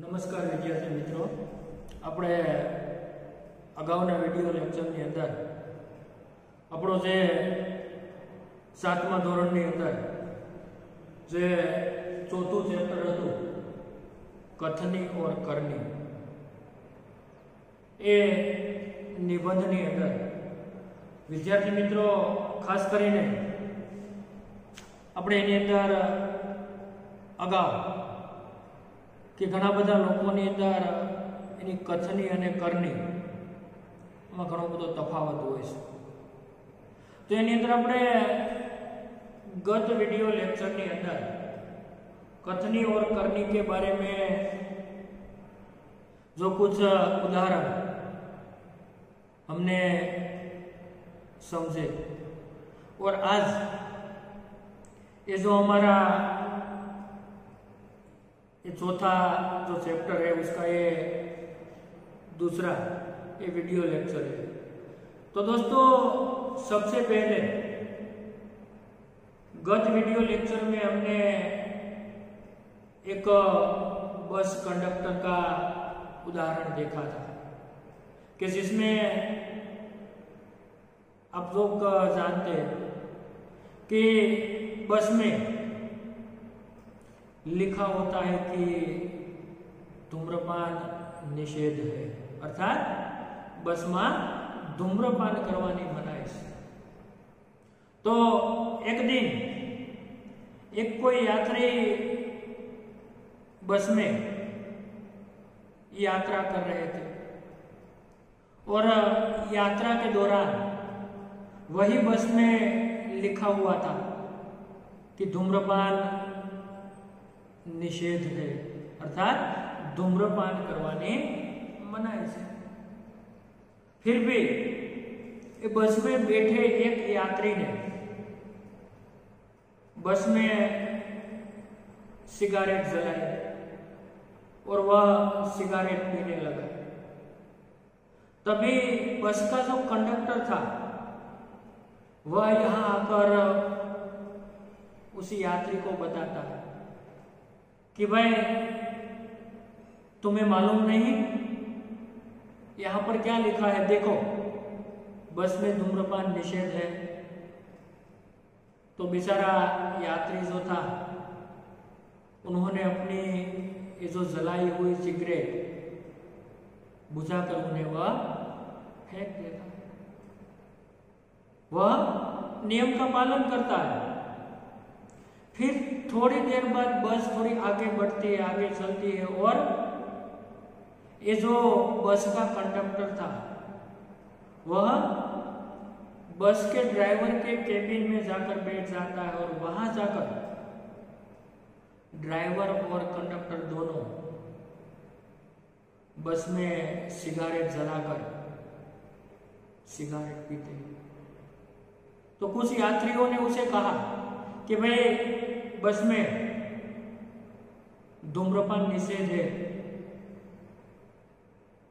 નમસ્કાર વિદ્યાર્થી મિત્રો, આપણે અગાઉના વિડિયો લેક્ચરની અંદર આપણો જે 7મા ધોરણની અંદર જે ચોથું ચેપ્ટર હતું કથની ઓર કરની, એ નિબંધની અંદર વિદ્યાર્થી મિત્રો ખાસ કરીને આપણે એની અંદર અગાઉ કે ઘણા બધા લોકોની અંદર એની કથની અને કરની એમાં ઘણો બધો તફાવત હોય છે। તો એની અંદર આપણે गत वीडियो लेक्चर के अंदर कथनी और करनी के बारे में जो कुछ उदाहरण हमने समझे, और आज ये जो हमारा ये चौथा जो चैप्टर है उसका ये दूसरा ये वीडियो लेक्चर है। तो दोस्तों सबसे पहले गत वीडियो लेक्चर में हमने एक बस कंडक्टर का उदाहरण देखा था कि जिसमें आप लोग जानते हैं कि बस में लिखा होता है कि धूम्रपान निषेध है, अर्थात बस में धूम्रपान करवानी मनाई है। तो एक दिन एक कोई यात्री बस में यात्रा कर रहे थे और यात्रा के दौरान वही बस में लिखा हुआ था कि धूम्रपान निषेध है, अर्थात धूम्रपान करवानी मनाई है। फिर भी बस में बैठे एक यात्री ने बस में सिगारेट जलाई और वह सिगारेट पीने लगा। तभी बस का जो कंडक्टर था वह यहाँ आकर उसी यात्री को बताता है कि भाई तुम्हें मालूम नहीं यहाँ पर क्या लिखा है, देखो बस में धूम्रपान निषेध है। तो बेचारा यात्री जो था उन्होंने अपनी ये जो जलाई हुई सिगरेट बुझाकर उन्हें वह फेंक देता। वह नियम का पालन करता है। फिर थोड़ी देर बाद बस थोड़ी आगे बढ़ती है, आगे चलती है, और ये जो बस का कंडक्टर था वह बस के ड्राइवर के केबिन में जाकर बैठ जाता है और वहां जाकर ड्राइवर और कंडक्टर दोनों बस में सिगारेट जलाकर सिगारेट पीते। तो कुछ यात्रियों ने उसे कहा कि भाई बस में धूम्रपान निषेध है,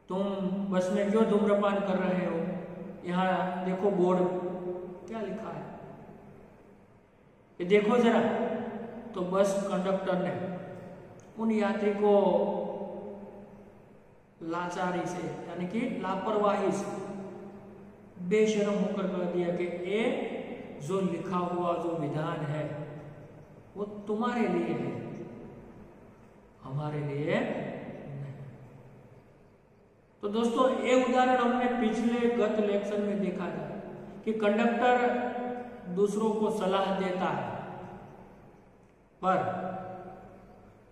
तुम बस में क्यों धूम्रपान कर रहे हो, यहाँ देखो बोर्ड क्या लिखा है, ये देखो जरा। तो बस कंडक्टर ने उन यात्री को लाचारी से यानी कि लापरवाही से बेशर्म होकर कह दिया कि ये जो लिखा हुआ जो विधान है वो तुम्हारे लिए है, हमारे लिए नहीं। तो दोस्तों ये उदाहरण हमने पिछले गत लेक्चर में देखा था कि कंडक्टर दूसरों को सलाह देता है पर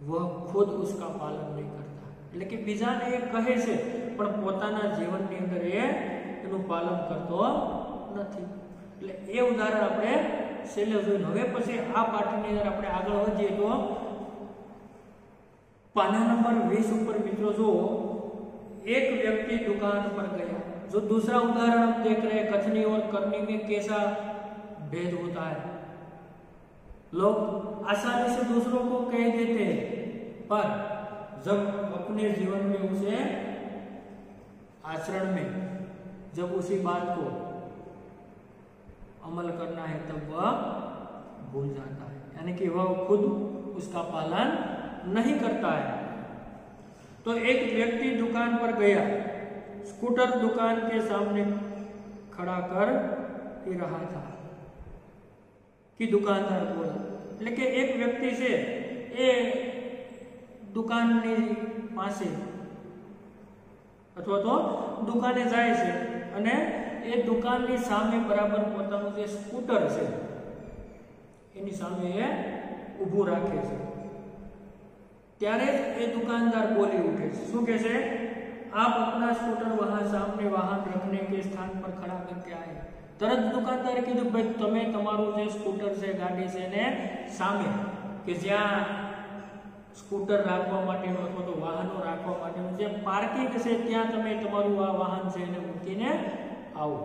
वह खुद उसका पालन नहीं करता, लेकिन बीजाने ये कहे से पण पोताना जीवननी अंदर ये एનું पालन करतो નથી। એટલે એ ઉદાહરણ આપણે છેલ્લે જોયું। હવે પછી આ પાઠની અંદર આપણે આગળ વધીએ તો પાના નંબર 20 ઉપર મિત્રો જો एक व्यक्ति दुकान पर गया। जो दूसरा उदाहरण हम देख रहे हैं कथनी और करनी में कैसा भेद होता है। लोग आसानी से दूसरों को कह देते हैं पर जब अपने जीवन में उसे आचरण में जब उसी बात को अमल करना है तब वह भूल जाता है, यानी कि वह खुद उसका पालन नहीं करता है। तो एक व्यक्ति दुकान पर गया, स्कूटर दुकान के सामने खड़ा कर ही रहा था कि दुकानदार बोला, એટલે કે એક વ્યક્તિ છે એ દુકાનની પાસે અથવા તો દુકાને જાય છે અને એ દુકાનની સામે બરાબર પોતાનું જે સ્કૂટર છે એની સામે એ ઊભું રાખે છે। ત્યારે એ દુકાનદાર બોલી ઉઠે છે, શું કહે છે? आप अपना स्कूटर वहां सामने वाहन रखने के स्थान पर खड़ा करके आए। तरत दुकानदारे कीधुं भाई तमे तमारुं जे स्कूटर छे गाड़ी छे ने सामे के ज्यां स्कूटर राखवा माटेनो अथवा तो वाहनो राखवा माटेनो जे पार्किंग छे त्यां तमे तमारुं आ वाहन छे एने मूकीने आओ।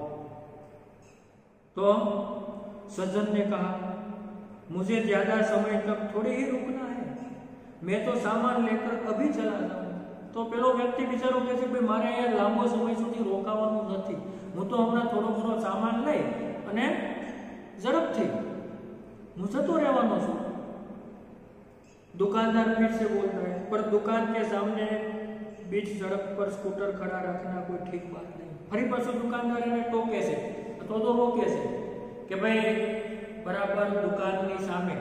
तो सज्जन ने कहा, मुझे ज्यादा समय तक थोड़ी ही रुकना है, मैं तो सामान लेकर अभी चला जाऊं। तो पेलो व्यक्ति बिचारो कहे छे भाई मारे अहींया लांबो समय सुधी रोकावानुं नथी, हूँ तो हमणां थोड़ो घणो सामान लई अने झड़पथी हूँ जतो रहेवानो छुं। दुकानदार फिर से बोल रहे हैं, पर दुकान के सामने बीच सड़क पर स्कूटर खड़ा रखना कोई ठीक बात नहीं। फरी पाछो दुकानदार एने टोके छे अथवा तो रोके छे के भाई बराबर दुकाननी सामे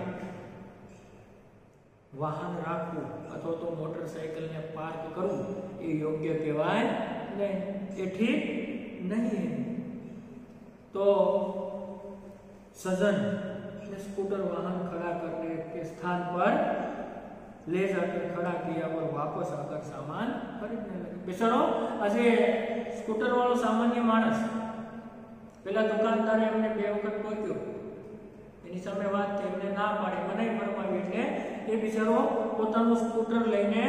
वाहन राखવું अथवा तो मोटरसाइकिल ने पार्क करવું એ યોગ્ય કહેવાય નહીં, એ ઠીક नहीं है। तो सज्जन ने स्कूटर वाहन खड़ा करने के स्थान पर ले जाकर खड़ा किया और वापस आकर सामान खरीदने लगे। बेचारो आज स्कूटर वालों सामान्य मानस पेला दुकानदारे एमने बे वखत टोक्यो, एनी सामे वात थई, एमने ना पाडी, मनाई फरमावी એટલે એ બિચારો પોતાનું સ્કૂટર લઈને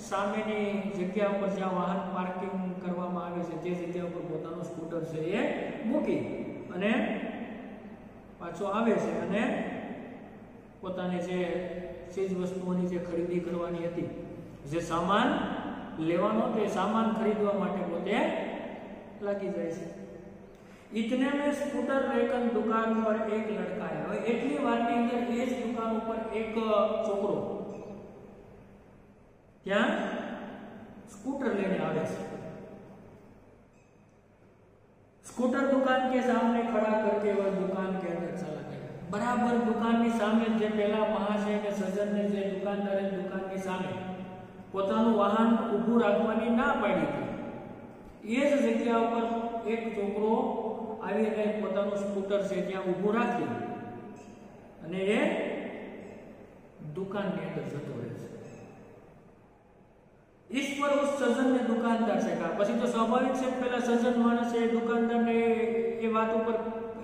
સામેની જગ્યા ઉપર જ્યાં વાહન પાર્કિંગ કરવામાં આવે છે તે જગ્યા ઉપર પોતાનું સ્કૂટર છે એ મૂકી અને પાછો આવે છે અને પોતાની જે ચીજ વસ્તુઓની જે ખરીદી કરવાની હતી, જે સામાન લેવાનો તે સામાન ખરીદવા માટે પોતે લાગી જાય છે। इतने में स्कूटर लेकर दुकान पर एक लड़का आया। હવે એટલી વારની અંદર એ જ દુકાન ઉપર એક છોકરો ત્યાં स्कूटर लेने आवे છે। स्कूटर दुकान के सामने खड़ा करके वह दुकान के अंदर चला गया। बराबर दुकान की सामे जे पहला महाशय ने सज्जन ने जे दुकानदारे दुकान की सामे પોતાનું વાહન ઊભું રાખવાની ના પાડી હતી, એ જ જગ્યા ઉપર એક છોકરો આવીને પોતાનું સ્કૂટર છે ત્યાં ઊભું રાખી અને એ दुकान के अंदर जतो रहे छे। इस पर उस सज्जन ने दुकानदार से कहा, पछी तो स्वाभाविक से पहला सज्जन मानस है दुकानदार ने ये बात पर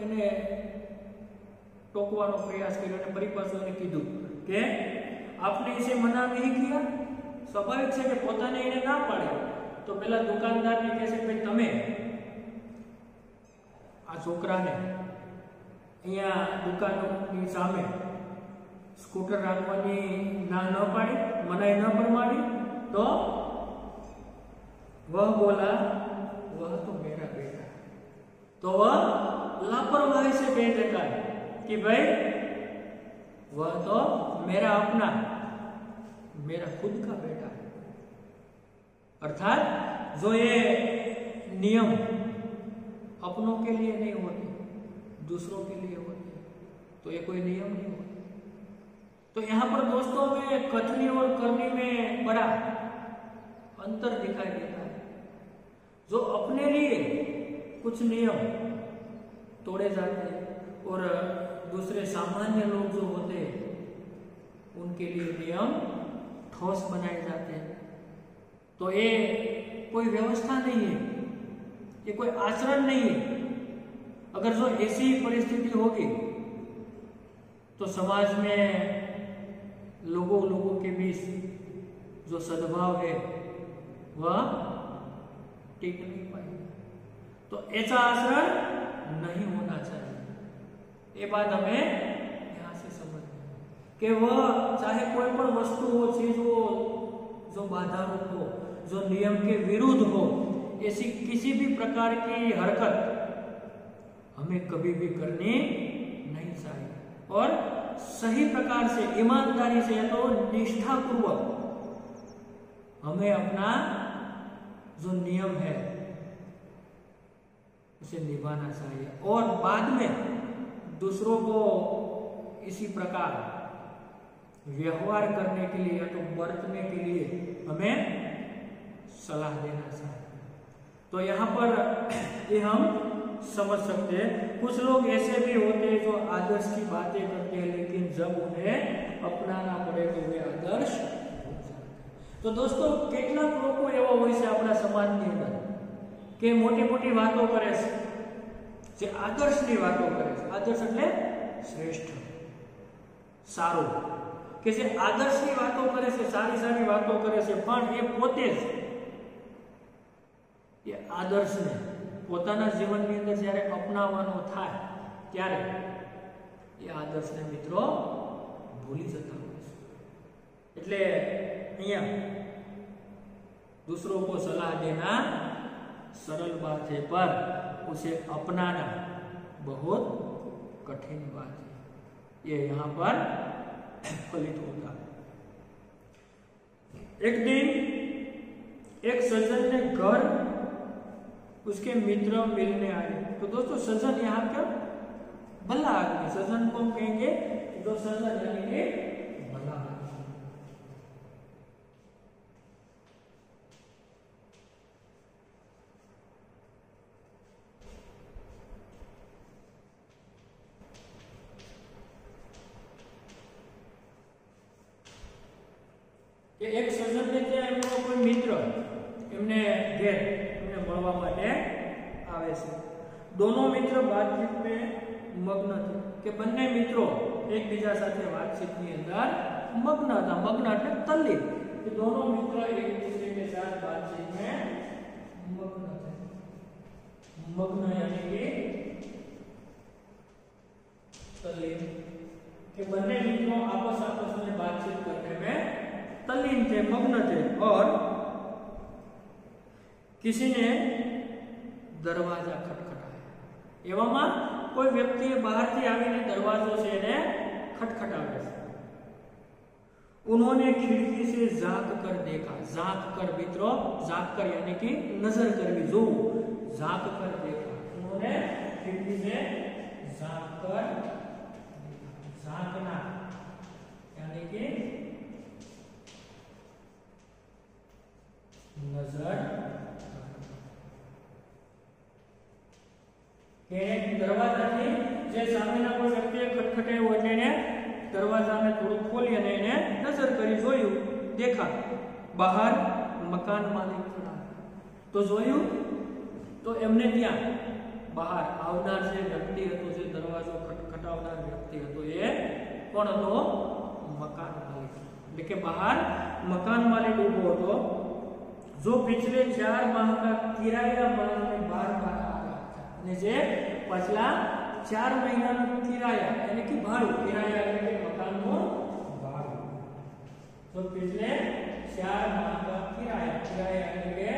एने टोकवानो प्रयास कर्यो અને ફરી પાછો એને કીધું કે आपने इसे मना नहीं किया। स्वाभाविक છે કે પોતાને એને ના પાડે તો પેલા દુકાનદારને કહે છે કે તમે આ છોકરાને અહીંયા દુકાનની સામે स्कूटर રાખવાની ના ન પાડી, મનાઈ ન ફરમાવી, तो वह बोला वह तो मेरा बेटा है। तो वह लापरवाही से कह देता है कि भाई वह तो मेरा अपना, मेरा खुद का बेटा है। अर्थात जो ये नियम अपनों के लिए नहीं होते, दूसरों के लिए होते, तो ये कोई नियम नहीं होता। तो यहाँ पर दोस्तों में कथनी और करनी में बड़ा अंतर दिखाई देता है। जो अपने लिए कुछ नियम तोड़े जाते हैं और दूसरे सामान्य लोग जो होते हैं उनके लिए नियम ठोस बनाए जाते हैं, तो ये कोई व्यवस्था नहीं है, ये कोई आचरण नहीं है। अगर जो ऐसी परिस्थिति होगी तो समाज में लोगों के बीच जो सद्भाव है वह टिक नहीं पाएगा। तो ऐसा आचरण नहीं होना चाहिए। ये बात हमें यहाँ से समझनी है कि वह चाहे कोई पण वस्तु हो, चीज हो जो बाधारूप हो, जो नियम के विरुद्ध हो, ऐसी किसी भी प्रकार की हरकत हमें कभी भी करनी नहीं चाहिए। और सही प्रकार से, ईमानदारी से, तो निष्ठापूर्वक हमें अपना जो नियम है उसे निभाना चाहिए और बाद में दूसरों को इसी प्रकार व्यवहार करने के लिए या तो बरतने के लिए हमें सलाह देना चाहिए। तो यहाँ पर ये हम समझ सकते हैं। कुछ लोग ऐसे भी होते हैं जो आदर्श की बातें करते हैं, लेकिन जब उन्हें अपनाना पड़े तो वे आदर्श हो जाते हैं। तो दोस्तों કેટલાક લોકો એવા હોય છે આપણા સમાજની અંદર કે મોટી મોટી વાતો કરે છે, જે આદર્શની વાતો કરે છે। આદર્શ એટલે શ્રેષ્ઠ, સારો, કે જે આદર્શની વાતો કરે છે, સારી સારી વાતો કરે છે, પણ એ પોતે જ એ આદર્શને પોતાના જીવનની અંદર જ્યારે અપનાવવાનો થાય ત્યારે એ આદર્શને મિત્રો ભૂલી જતા હોય છે। એટલે અહીંયા दूसरों को सलाह देना सरल बात है, पर उसे अपनाना बहुत कठिन बात है। ये यहाँ पर फलित होता है। एक दिन एक सज्जन ने घर उसके मित्र मिलने आए। तो दोस्तों सज्जन यहाँ क्या भला आदमी, सज्जन को कहेंगे जो सज्जन यानी कि भला आदमी। एक सज्जन ने एमनो कोई मित्र एमने घेर एमने મળવા માટે આવે છે। दोनों मित्र बातचीत में मग्न थे કે બંને મિત્રો એકબીજા સાથે વાતચીતની અંદર मग्न હતા। मग्न એટલે તલ્લીન, कि दोनों मित्र एक दूसरे के साथ बातचीत में मग्न थे। मग्न यानी कि तल्लीन, कि બંને મિત્રો आपस में बातचीत करने में तल्लीन थे, मग्न थे। और किसी ने दरवाजा खटखटाया। एवां कोई व्यक्ति बाहर थी आवीने दरवाजो से ने खटखटावे छे। उन्होंने खिड़की से झांक कर देखा। झांक कर मित्रों, झांक कर यानी कि नजर करवी, जो झांक कर देखा। उन्होंने खिड़की से झांक कर, झांकना यानी कि नजर, दरवाजा थी जे सामेना कोई व्यक्तिए खटखटाव्यो એટલે એને દરવાજાને થોડું ખોલી અને એને નજર કરી, જોયું, देखा બહાર મકાન માલિક ખડા। તો જોયું તો એમને ત્યાં બહાર આવનાર જે વ્યક્તિ હતો, જે દરવાજો ખટખટાવનાર વ્યક્તિ હતો, એ કોણ હતો? મકાન માલિક। એટલે કે બહાર મકાન માલિક ઊભો હતો, जो पिछले 4 माह का किराया मांगने बार-बार आ रहा था। ने जे पिछला 4 महीना नो किराया यानी कि भाड़ू, किराया એટલે કે મકાનનું ભાડું। तो पिछले 4 माह का किराया, किराया એટલે કે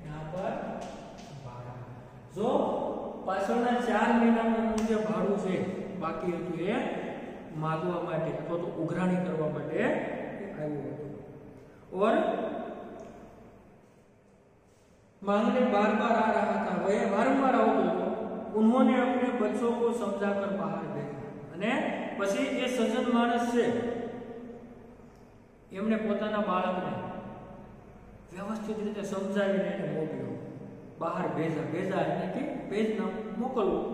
यहाँ पर भाड़ा, जो પાછળના 4 મહિનાનું જે ભાડું છે બાકી હતું એ માગવા માટે અથવા તો ઉઘરાણી કરવા માટે આવ્યો હતો। और मांगने बार-बार आ रहा था, वह वारंवार आवतो હતો। उन्होंने अपने बच्चों को समझाकर बाहर भेजा। અને પછી એ સજ્જન માણસ છે એમણે પોતાના બાળકને વ્યવસ્થિત રીતે સમજાવીને એને મોકલ્યો, બહાર भेजा। भेजा એટલે કે भेजना, મોકલવું।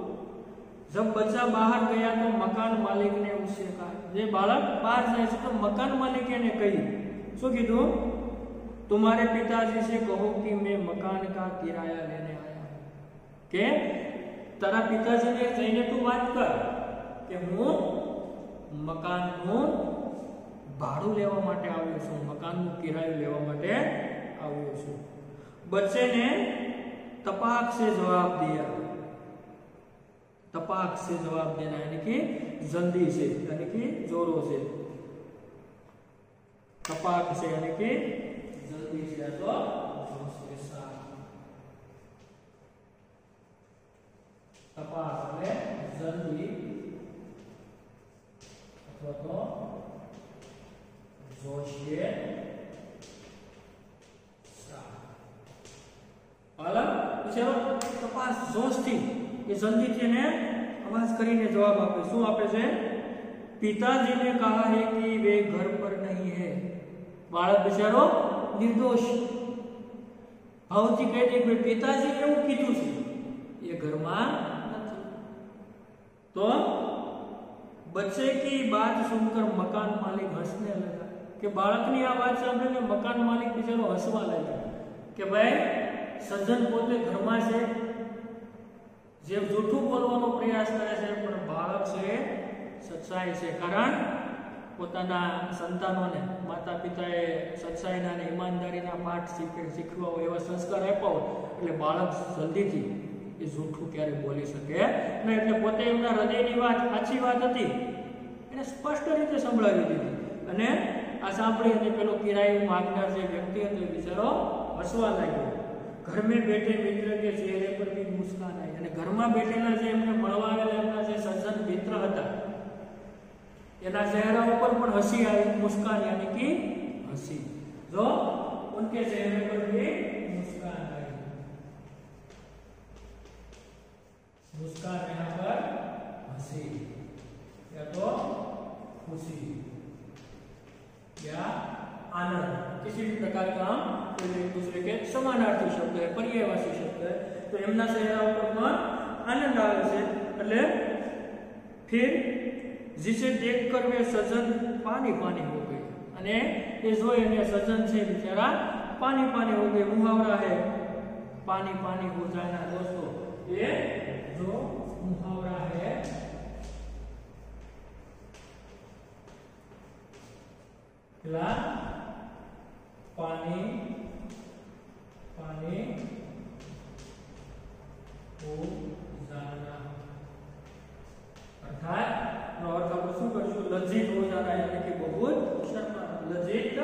जब बच्चा बाहर गया तो मकान मालिक ने उससे कहा, જે બાળક બહાર જાય છે તો મકાન માલિકે એને કહ્યું, શું કીધું? तुम्हारे पिताजी से कहो कि मैं मकान का किराया लेने आया हूं। के तारा पिताजी ने जईने तू बात कर कि हूँ मकान नु भाड़ू लेवा माटे आव्यो छुं, मकान नु किरायो लेवा माटे आव्यो छुं। बच्चे ने तपाक से जवाब दिया। तपाक से जवाब देना यानी कि जल्दी से, यानी कि जोरों से। तपाक से यानी कि जल्दी से, तो जोश के साथ। तपाक એટલે जल्दी अथवा तो जोश के ખાસ જોશથી એ જલ્દીથી એને અવાજ કરીને જવાબ આપે. શું આપે છે? पिताजी ने कहा है कि वे घर पर नहीं है. बालक बेचारो निर्दोष भावથી કહે છે કે પિતાજી એવું કીધું છે, ये घर में નથી. तो बच्चे की बात सुनकर मकान मालिक हंसने लगा. कि बाळकनी आ बात सांभळीने मकान मालिक बेचारो हसवा लाग्यो કે ભાઈ સજ્જન પોતે ઘરમાં છે, જે જૂઠું બોલવાનો પ્રયાસ કરે છે, પણ બાળક છે સચ્ચાઈ છે. કારણ પોતાના સંતાનોને માતા પિતાએ સચ્ચાઈના અને ઈમાનદારીના પાઠ શીખવા હોય, એવા સંસ્કાર આપ્યા હોય, એટલે બાળક જલ્દીથી એ જૂઠું ક્યારે બોલી શકે નહીં. એટલે પોતે એમના હૃદયની વાત, સાચી વાત હતી, એને સ્પષ્ટ રીતે સંભળાવી દીધી. અને આ સાંભળી અને પેલો કિરાય માગનાર જે વ્યક્તિ હતો એ બિચારો હસવા લાગ્યો. घर में बैठे मित्र के चेहरे पर भी मुस्कान आई. અને ઘરમાં બેઠેલા જે એમને મળવા આવેલા એમના જે સજ્જન મિત્ર હતા એના ચહેરા ઉપર પણ હસી આવી, મુસ્કાન यानी कि हंसी. जो उनके चेहरे पर भी मुस्कान आई. मुस्कान यहाँ पर हंसी या तो खुशी या आनंद, किसी भी प्रकार का एक दूसरे के समानार्थी शब्द है, पर्यायवाची शब्द है. तो एमना चेहरा पर પણ आनंद आवे છે. એટલે फिर जिसे देखकर वे सज्जन पानी पानी हो गए. અને એ જોઈ અને સજ્જન છે बिचारा पानी पानी हो गए. मुहावरा है पानी पानी हो जाना. दोस्तों ये जो मुहावरा है पहला पानी पानी हो जाना अर्थात और का શું કરશું? लज्जित हो जाना यानी कि बहुत शर्मा, लज्जित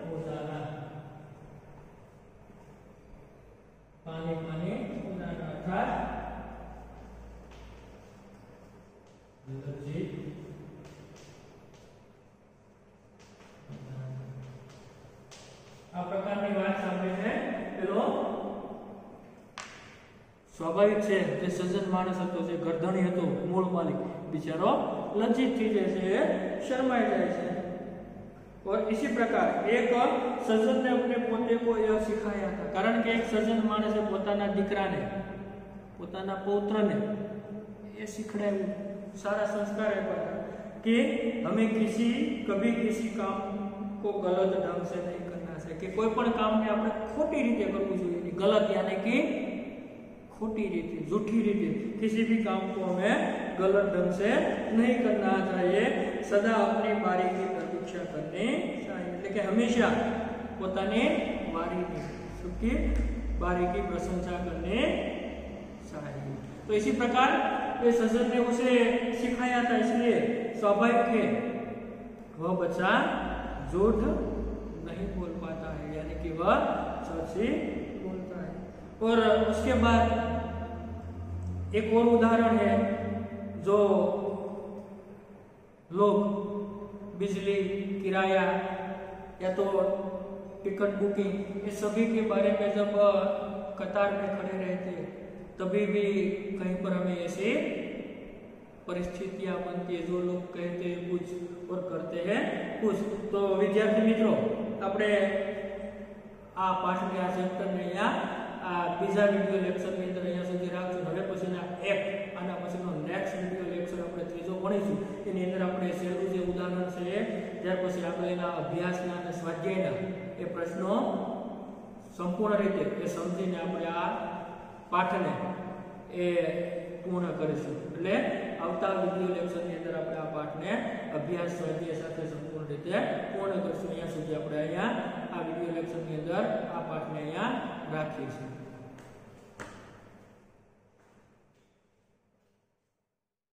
हो जाना. पानी पानी हो जाना अर्थात लज्जित. આ પ્રકારની વાત સાંભળીને પેલો સ્વાભાવિક છે જે સજ્જન માણસ હતો, જે ગરધણી હતો, મૂળ માલિક, बिचारो लज्जित थी जाए છે, शर्माई जाए છે. और इसी प्रकार एक सज्जन ने अपने पोते को यह सिखाया था. कारण के एक सज्जन माणसे પોતાના દીકરાને, પોતાના પૌत्रને ये सिखડાયું, सारा संस्कार आप्યા कि हमें कभी किसी काम को गलत ढंग से नहीं करना चाहिए. कि कोई पण काम ने આપણે ખોટી રીતે કરવું જોઈએ. गलत यानी कि खोटी रीति, झूठी रीति, किसी भी काम को हमें गलत ढंग से नहीं करना चाहिए. सदा अपनी बारी की प्रतीक्षा करनी चाहिए. એટલે કે हमेशा પોતાની बारी की प्रशंसा करनी चाहिए. तो इसी प्रकार ये सज्जन ने उसे सिखाया था. इसलिए स्वाभाविक है वह बच्चा झूठ नहीं बोल पाता है, यानी कि वह सच ही बोलता है. और उसके बाद एक और उदाहरण है, जो लोग बिजली, किराया या तो टिकट बुकिंग, ये सभी के बारे में जब कतार में खड़े रहते तभी भी कहीं पर हमें ऐसी परिस्थितियां बनती है. जो लोग कहते हैं कुछ और करते हैं कुछ. तो विद्यार्थी मित्रों, આપણે આ પાઠને, આ ચેપ્ટરને અહીંયા આ બીજા વિડિયો લેક્ચરની અંદર અહીંયા સુધી રાખશું. હવે પછીના આના પછીનો નેક્સ્ટ વિડિયો લેક્ચર આપણે ત્રીજો ભણીશું. એની અંદર આપણે સહેલું જે ઉદાહરણ છે, ત્યાર પછી આપણે એના અભ્યાસના અને સ્વાધ્યાયના એ પ્રશ્નો સંપૂર્ણ રીતે એ સમજીને આપણે આ પાઠને એ પૂર્ણ કરીશું. એટલે આવતા વિડિયો લેક્ચરની અંદર આપણે આ પાઠને અભ્યાસ સ્વાધ્યાય સાથે સંપૂર્ણ રીતે પૂર્ણ કરીશું. અહીંયા સુધી આપણે અહીંયા આ વિડિયો લેક્ચરની અંદર આ પાઠને અહીંયા રાખીશું.